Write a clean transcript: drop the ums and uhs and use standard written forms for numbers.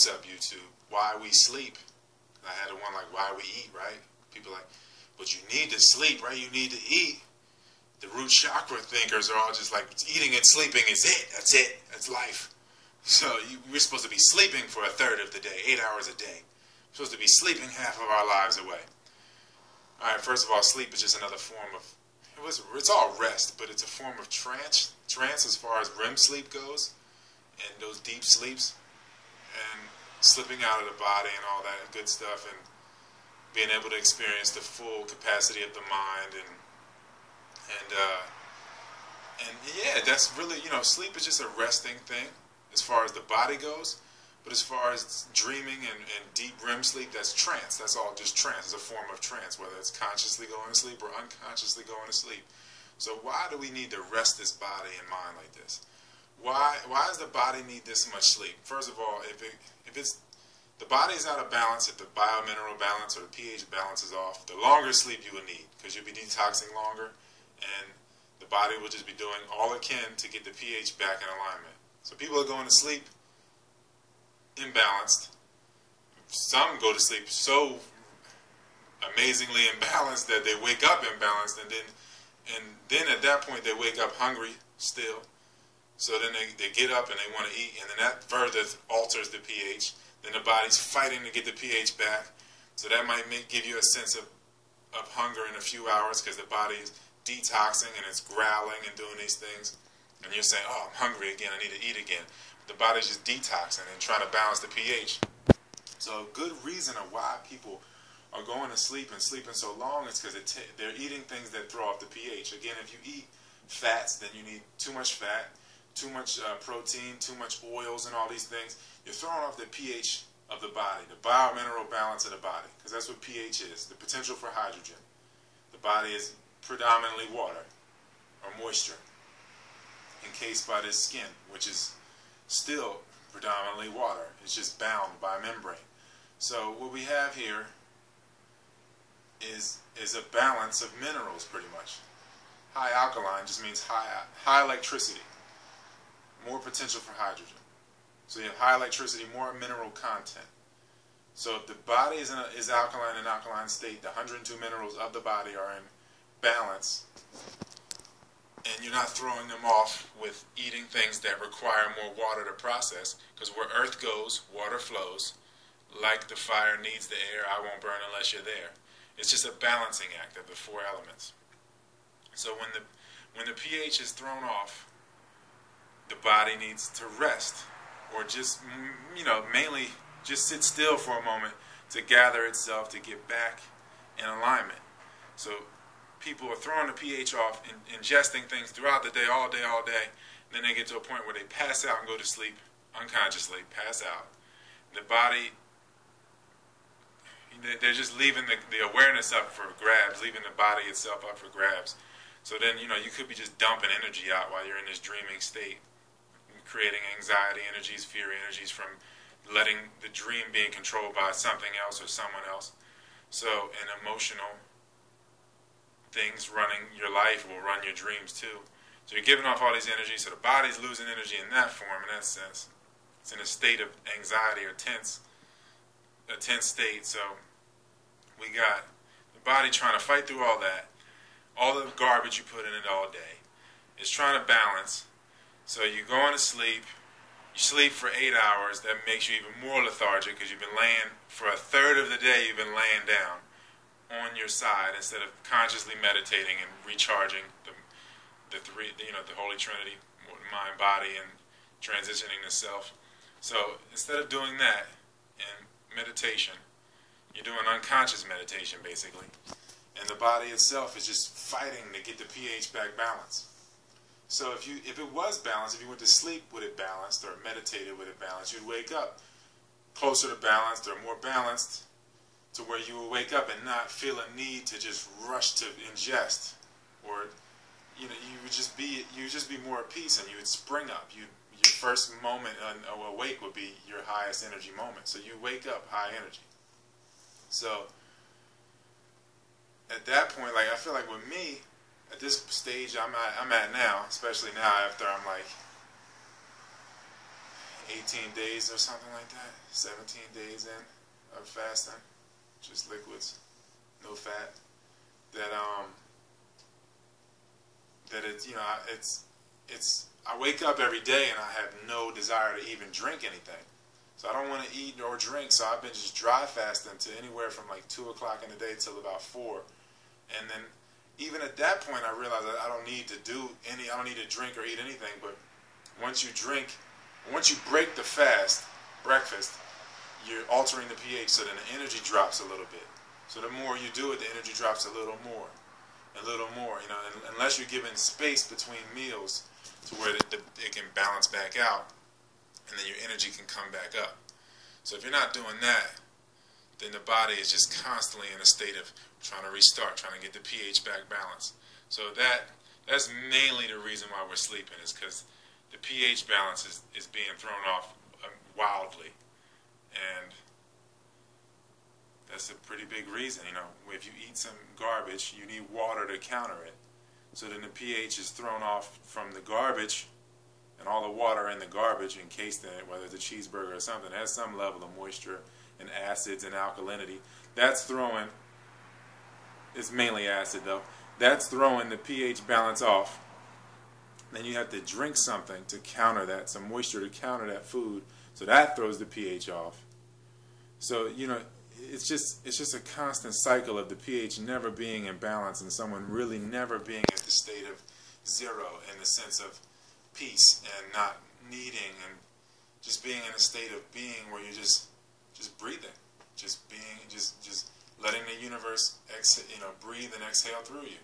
what's up, YouTube? Why we sleep? I had one like, why we eat, right? People like, but you need to sleep, right? You need to eat. The root chakra thinkers are all just like, eating and sleeping is it. That's it. That's life. So we're supposed to be sleeping for a third of the day, 8 hours a day. We're supposed to be sleeping half of our lives away. All right, first of all, sleep is just another form of, it's all rest, but it's a form of trance. Trance as far as REM sleep goes, and those deep sleeps, and slipping out of the body and all that good stuff, and being able to experience the full capacity of the mind, and yeah, that's really, sleep is just a resting thing as far as the body goes. But as far as dreaming and deep REM sleep, that's trance. That's all just trance. It's a form of trance, whether it's consciously going to sleep or unconsciously going to sleep. So why do we need to rest this body and mind like this? Why does the body need this much sleep? First of all, if the body is out of balance, if the biomineral balance or the pH balance is off, the longer sleep you will need, because you'll be detoxing longer, and the body will just be doing all it can to get the pH back in alignment. So people are going to sleep imbalanced. Some go to sleep so amazingly imbalanced that they wake up imbalanced, and then at that point they wake up hungry still. So then they get up and they want to eat, and then that further alters the pH. Then the body's fighting to get the pH back. So that might give you a sense of hunger in a few hours, because the body is detoxing and it's growling and doing these things. And you're saying, oh, I'm hungry again, I need to eat again. The body's just detoxing and trying to balance the pH. So a good reason of why people are going to sleep and sleeping so long is because they're eating things that throw off the pH. Again, if you eat fats, then you need too much fat, too much protein, too much oils and all these things. You're throwing off the pH of the body, the biomineral balance of the body, because that's what pH is, the potential for hydrogen. The body is predominantly water or moisture, encased by this skin, which is still predominantly water. It's just bound by a membrane. So what we have here is a balance of minerals, pretty much. High alkaline just means high electricity, more potential for hydrogen. So you have high electricity, more mineral content. So if the body is alkaline in alkaline state, the 102 minerals of the body are in balance, and you're not throwing them off with eating things that require more water to process, because where earth goes, water flows. Like the fire needs the air, I won't burn unless you're there. It's just a balancing act of the four elements. So when the pH is thrown off, the body needs to rest, or just, mainly just sit still for a moment to gather itself, to get back in alignment. So people are throwing the pH off, ingesting things throughout the day, all day, and then they get to a point where they pass out and go to sleep unconsciously, pass out. The body, they're just leaving the awareness up for grabs, leaving the body itself up for grabs. So then, you could be just dumping energy out while you're in this dreaming state, creating anxiety energies, fear energies from letting the dream being controlled by something else or someone else. So an emotional things running your life will run your dreams too. So you're giving off all these energies, so the body's losing energy in that form, in that sense. It's in a state of anxiety or a tense state. So we got the body trying to fight through all that. All the garbage you put in it all day. It's trying to balance. So you're going to sleep. You sleep for 8 hours. That makes you even more lethargic, because you've been laying for a third of the day. You've been laying down on your side instead of consciously meditating and recharging the Holy Trinity, mind, body, and transitioning to self. So instead of doing that in meditation, you're doing unconscious meditation basically, and the body itself is just fighting to get the pH back balanced. So if it was balanced, if you went to sleep with it balanced or meditated with it balanced, you'd wake up closer to balanced or more balanced, to where you would wake up and not feel a need to just rush to ingest, or you would just be more at peace, and you would spring up. Your first moment awake would be your highest energy moment. So you wake up high energy. So at that point, I feel like with me, at this stage I'm at now, especially now after I'm 18 days or something like that, 17 days in of fasting, just liquids, no fat, that it's, you know, it's I wake up every day and I have no desire to even drink anything. So I don't want to eat or drink, so I've been just dry fasting to anywhere from like 2 o'clock in the day till about 4. And then even at that point I realized that I don't need to drink or eat anything. But once you break the fast, breakfast, you're altering the pH, so then the energy drops a little bit. So the more you do it, the energy drops a little more, you know, unless you're given space between meals to where it can balance back out, and then your energy can come back up. So if you're not doing that, then the body is just constantly in a state of trying to restart, trying to get the pH back balanced. So that's mainly the reason why we're sleeping, is because the pH balance is being thrown off wildly. And that's a pretty big reason. You know, if you eat some garbage, you need water to counter it. So then the pH is thrown off from the garbage, and all the water in the garbage encased in it, whether it's a cheeseburger or something, has some level of moisture and acids and alkalinity. That's throwing, it's mainly acid though, that's throwing the pH balance off. Then you have to drink something to counter that, some moisture to counter that food, so that throws the pH off. So, you know, it's just a constant cycle of the pH never being in balance and someone really never being at the state of zero, in the sense of peace and not needing, and just being in a state of being where you're just breathing, just being, just letting the universe breathe and exhale through you.